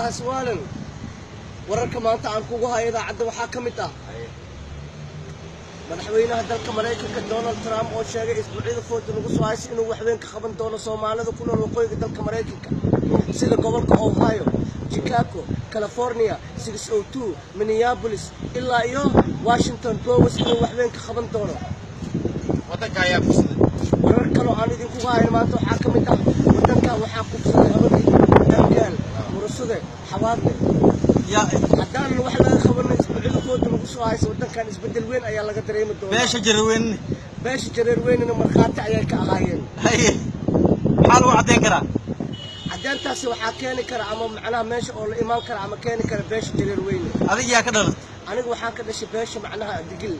هسوالن ورك ما أنت عنكوا هاي إذا عد وحا كمتا madaxweynaha dalka Mareykanka Donald Trump oo sheegay isbuucida food lagu soo hayay inuu wax weyn ka qaban doono Soomaalida ku nool waqooyiga dalka Mareykanka sida gobolka Ohio, Chicago, California, 602, Minneapolis ilaa iyo Washington Post inuu wax weyn ka qaban doono wadanka ayaa fursaday warar kale oo aan idinku hayn maanta waxa ka mid ah wadanka waxa ku fursaday habadii dalkan murasade xawaadle يا هدان واحد لا خبرنا اسبوعين فوت lagu soo hayso wadankan isbedel weyn ayaa laga dareemi doonaa beesha jareerweyn in marxaati ay ka ahaayeen hay xal u cadeyn kara cadeyntaas waxa keeni kara ama macnaha meesha oo la iman kara ama keeni kara beesha jareerweyn adiga yaa ka dhalatay aniga waxaan ka dhashay beesha macnaha digil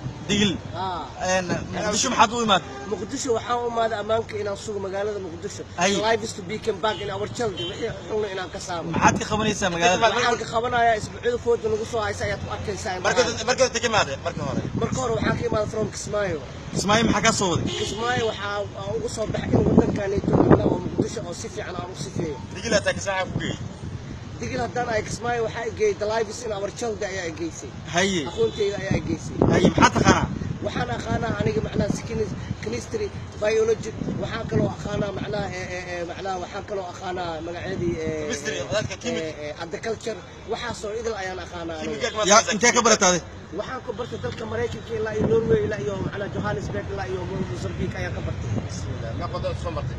muqdisho maxaad u imaad muqdisho waxaan u imaaday amaanka inaan sugo magaalada muqdisho life is to be come back in our children wixii xulna inaan ka saamo maxaad ka qabanaysaa magaalada waxaan ka qabanayaa isbuucida food lagu soo hayay ayaad ku arkaysaa marka timaade marka hore waxaan ka imaaday from Kismaayo maxaa ka soo waday Kismaayo waxa ugu soo baxay in wadankaanayto macnaha muqdisho oo si fiican aan u sifeeyo digil aad ka saacad ku geeyay digil haddaan ay Kismaayo waxa ay geeyay the life is in our children ayaa ay geysay haye aqoontayda ayaa ay geysay haye maxaad taqaanaa waxaan aqaanaa aniga macnaha chemistry biology waxaan kaloo aqaanaa macnaha waxaan kaloo aqaanaa magaceedii agriculture waxa soo idil ayaan aqaanaa yaa intee ka baratay waxaan ku bartay dalka Mareykanka ilaa iyo Norway ilaa iyo macnaha Johannesburg ilaa iyo Mozambique ayaan ka bartay bismillah ma qodod soo martay